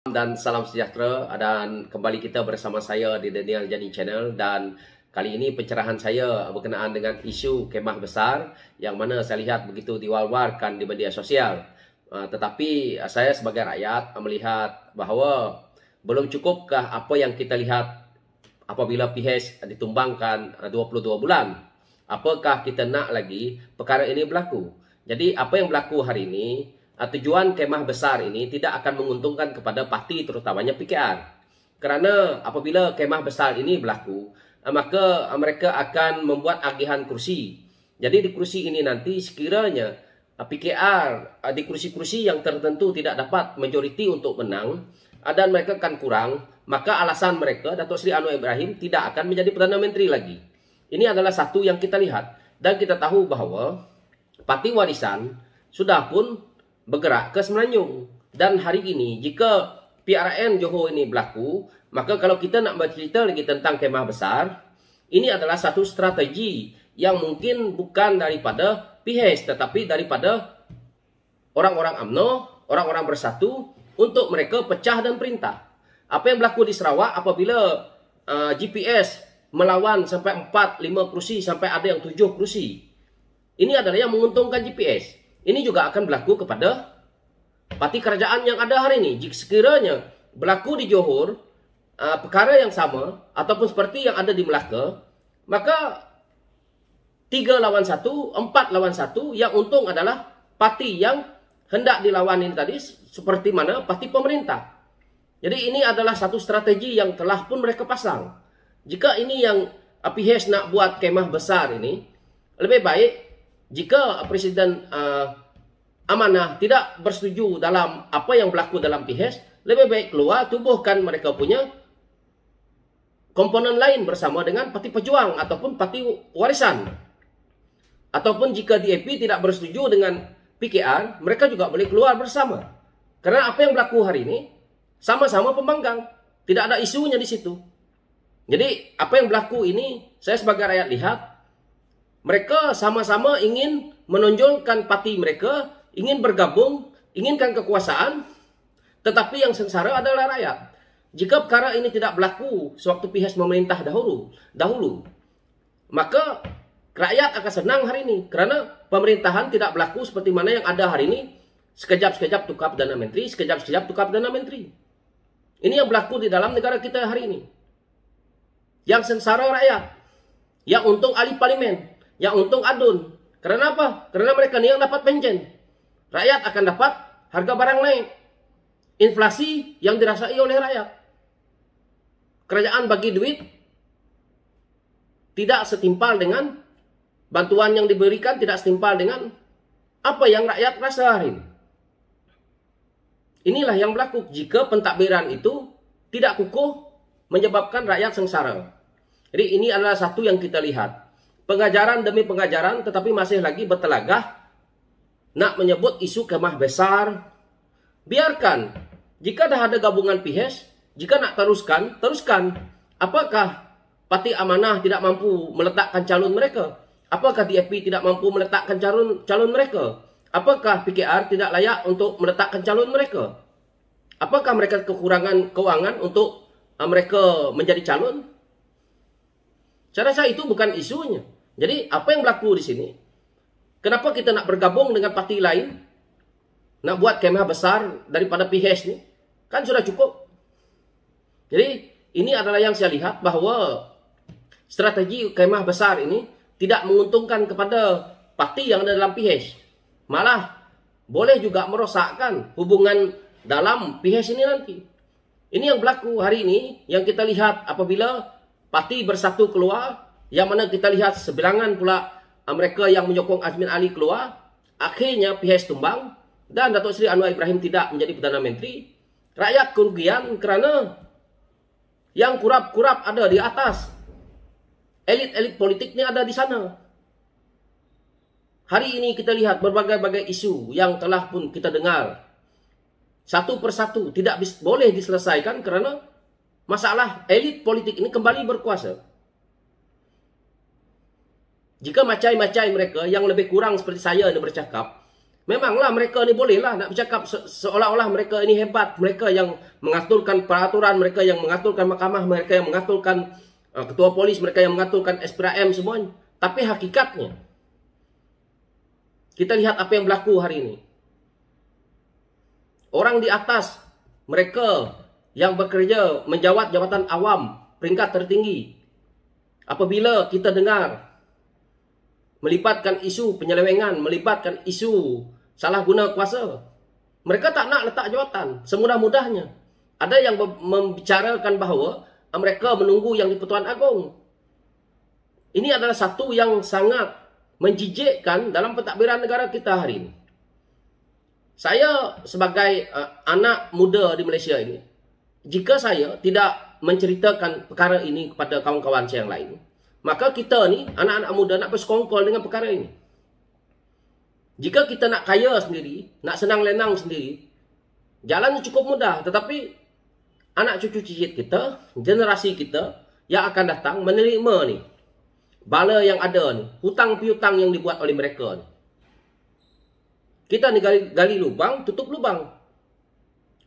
Dan salam sejahtera, dan kembali kita bersama saya di Daniel Jani Channel. Dan kali ini pencerahan saya berkenaan dengan isu kemah besar yang mana saya lihat begitu diwar-warkan di media sosial. Tetapi saya sebagai rakyat melihat bahawa belum cukupkah apa yang kita lihat apabila PH ditumbangkan 22 bulan. Apakah kita nak lagi perkara ini berlaku? Jadi apa yang berlaku hari ini, tujuan kemah besar ini tidak akan menguntungkan kepada parti terutamanya PKR. Kerana apabila kemah besar ini berlaku, maka mereka akan membuat agihan kursi. Jadi di kursi ini nanti sekiranya PKR di kursi-kursi yang tertentu tidak dapat majoriti untuk menang dan mereka akan kurang, maka alasan mereka Datuk Seri Anwar Ibrahim tidak akan menjadi Perdana Menteri lagi. Ini adalah satu yang kita lihat. Dan kita tahu bahawa Parti Warisan sudah pun bergerak ke Semenanjung. Dan hari ini jika PRN Johor ini berlaku, maka kalau kita nak bercerita lagi tentang kemah besar, ini adalah satu strategi yang mungkin bukan daripada PH tetapi daripada orang-orang UMNO, orang-orang Bersatu untuk mereka pecah dan perintah. Apa yang berlaku di Sarawak apabila GPS melawan sampai 4-5 kursi sampai ada yang 7 kursi. Ini adalah yang menguntungkan GPS. Ini juga akan berlaku kepada parti kerajaan yang ada hari ini. Jika sekiranya berlaku di Johor perkara yang sama ataupun seperti yang ada di Melaka, maka 3 lawan 1, 4 lawan 1, yang untung adalah parti yang hendak dilawan ini tadi seperti mana parti pemerintah. Jadi ini adalah satu strategi yang telah pun mereka pasang. Jika ini yang PH nak buat kemah besar ini, lebih baik jika Presiden Amanah tidak bersetuju dalam apa yang berlaku dalam PH, lebih baik keluar tubuhkan mereka punya komponen lain bersama dengan Parti Pejuang ataupun Parti Warisan. Ataupun jika DAP tidak bersetuju dengan PKR, mereka juga boleh keluar bersama. Karena apa yang berlaku hari ini sama-sama pembangkang, tidak ada isunya di situ. Jadi apa yang berlaku ini, saya sebagai rakyat lihat, mereka sama-sama ingin menonjolkan parti mereka, ingin bergabung, inginkan kekuasaan, tetapi yang sengsara adalah rakyat. Jika perkara ini tidak berlaku sewaktu PH memerintah dahulu, maka rakyat akan senang hari ini. Kerana pemerintahan tidak berlaku seperti mana yang ada hari ini, sekejap-sekejap tukar Perdana Menteri, sekejap-sekejap tukar Perdana Menteri. Ini yang berlaku di dalam negara kita hari ini. Yang sengsara rakyat, yang untung ahli parlimen, yang untung adun. Kerana apa? Kerana mereka ni yang dapat pension. Rakyat akan dapat harga barang naik. Inflasi yang dirasai oleh rakyat. Kerajaan bagi duit tidak setimpal dengan bantuan yang diberikan, tidak setimpal dengan apa yang rakyat rasa hari ini. Inilah yang berlaku jika pentadbiran itu tidak kukuh, menyebabkan rakyat sengsara. Jadi ini adalah satu yang kita lihat. Pengajaran demi pengajaran, tetapi masih lagi bertelagah nak menyebut isu kemah besar. Biarkan. Jika dah ada gabungan PH, jika nak teruskan. Apakah Parti Amanah tidak mampu meletakkan calon mereka? Apakah DAP tidak mampu meletakkan calon mereka? Apakah PKR tidak layak untuk meletakkan calon mereka? Apakah mereka kekurangan keuangan untuk mereka menjadi calon? Saya rasa itu bukan isunya. Jadi apa yang berlaku di sini? Kenapa kita nak bergabung dengan parti lain? Nak buat kemah besar daripada PH ni? Kan sudah cukup. Jadi ini adalah yang saya lihat bahawa strategi kemah besar ini tidak menguntungkan kepada parti yang ada dalam PH. Malah boleh juga merosakkan hubungan dalam PH ini nanti. Ini yang berlaku hari ini, yang kita lihat apabila Parti Bersatu keluar, yang mana kita lihat sebilangan pula mereka yang menyokong Azmin Ali keluar, akhirnya PH tumbang dan Datuk Seri Anwar Ibrahim tidak menjadi Perdana Menteri. Rakyat kerugian kerana yang kurap-kurap ada di atas. Elit-elit politiknya ada di sana. Hari ini kita lihat berbagai-bagai isu yang telah pun kita dengar. Satu persatu tidak boleh diselesaikan kerana masalah elit politik ini kembali berkuasa. Jika macai-macai mereka yang lebih kurang seperti saya yang bercakap, Memanglah mereka ni bolehlah nak bercakap seolah-olah mereka ini hebat. Mereka yang mengaturkan peraturan, mereka yang mengaturkan mahkamah, mereka yang mengaturkan ketua polis, mereka yang mengaturkan SPRM semuanya. Tapi hakikatnya, kita lihat apa yang berlaku hari ini. Orang di atas, mereka yang bekerja menjawat jabatan awam, peringkat tertinggi. Apabila kita dengar melibatkan isu penyelewengan, melibatkan isu salah guna kuasa, mereka tak nak letak jawatan semudah-mudahnya. Ada yang membicarakan bahawa mereka menunggu yang di-Pertuan Agong. Ini adalah satu yang sangat menjijikkan dalam pentadbiran negara kita hari ini. Saya sebagai anak muda di Malaysia ini, jika saya tidak menceritakan perkara ini kepada kawan-kawan saya yang lain, maka kita ni, anak-anak muda, nak bersekongkol dengan perkara ini. Jika kita nak kaya sendiri, nak senang lenang sendiri, jalannya cukup mudah. Tetapi anak cucu cicit kita, generasi kita yang akan datang menerima ni bala yang ada ni, hutang piutang yang dibuat oleh mereka ni. Kita ni gali lubang, tutup lubang.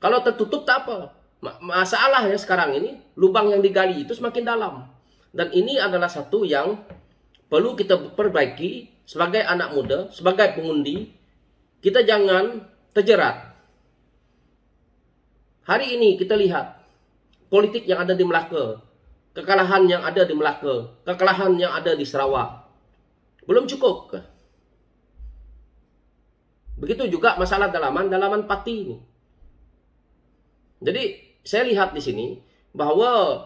Kalau tertutup tak apa. Masalahnya sekarang ini, lubang yang digali itu semakin dalam. Dan ini adalah satu yang perlu kita perbaiki sebagai anak muda, sebagai pengundi. Kita jangan terjerat. Hari ini kita lihat politik yang ada di Melaka, kekalahan yang ada di Melaka, kekalahan yang ada di Sarawak. Belum cukup ke? Begitu juga masalah dalaman parti ini. Jadi saya lihat di sini bahawa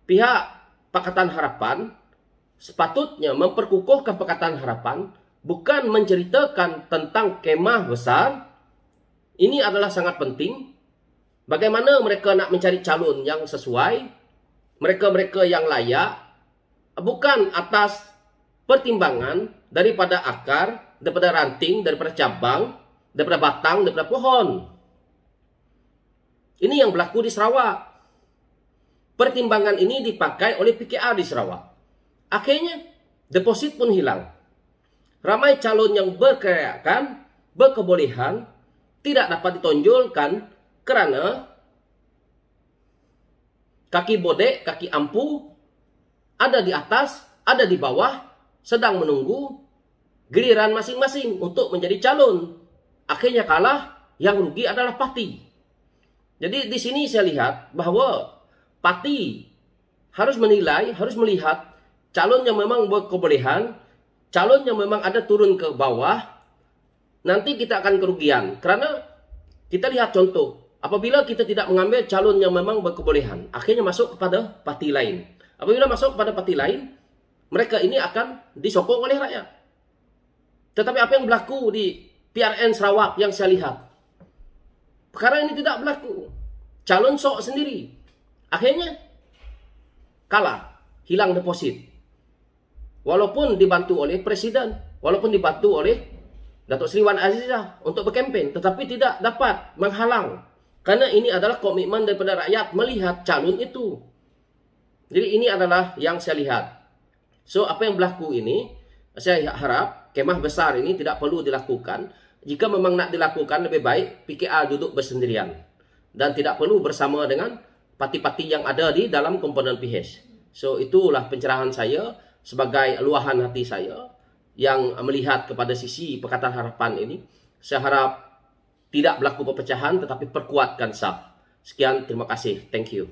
pihak Pakatan Harapan sepatutnya memperkukuhkan Pakatan Harapan, bukan menceritakan tentang kemah besar. Ini adalah sangat penting. Bagaimana mereka nak mencari calon yang sesuai, mereka-mereka yang layak, bukan atas pertimbangan daripada akar, daripada ranting, daripada cabang, daripada batang, daripada pohon. Ini yang berlaku di Sarawak. Pertimbangan ini dipakai oleh PKR di Sarawak. Akhirnya, deposit pun hilang. Ramai calon yang berkelayakan, berkebolehan, tidak dapat ditonjolkan kerana kaki bodek, kaki ampu, ada di atas, ada di bawah, sedang menunggu giliran masing-masing untuk menjadi calon. Akhirnya kalah, yang rugi adalah parti. Jadi di sini saya lihat bahawa parti harus menilai, harus melihat calon yang memang berkebolehan, calon yang memang ada turun ke bawah. Nanti kita akan kerugian. Kerana kita lihat contoh, apabila kita tidak mengambil calon yang memang berkebolehan, akhirnya masuk kepada parti lain. Apabila masuk kepada parti lain, mereka ini akan disokong oleh rakyat. Tetapi apa yang berlaku di PRN Sarawak yang saya lihat, perkara ini tidak berlaku. Calon sok sendiri. Akhirnya kalah, hilang deposit. Walaupun dibantu oleh Presiden, walaupun dibantu oleh Datuk Seri Wan Azizah untuk berkempen, tetapi tidak dapat menghalang. Karena ini adalah komitmen daripada rakyat melihat calon itu. Jadi ini adalah yang saya lihat. So apa yang berlaku ini, saya harap kemah besar ini tidak perlu dilakukan. Jika memang nak dilakukan, lebih baik PKR duduk bersendirian. Dan tidak perlu bersama dengan parti-parti yang ada di dalam komponen PH. So itulah pencerahan saya sebagai luahan hati saya yang melihat kepada sisi Pakatan Harapan ini. Saya harap tidak berlaku perpecahan tetapi perkuatkan SAF. Sekian, terima kasih. Thank you.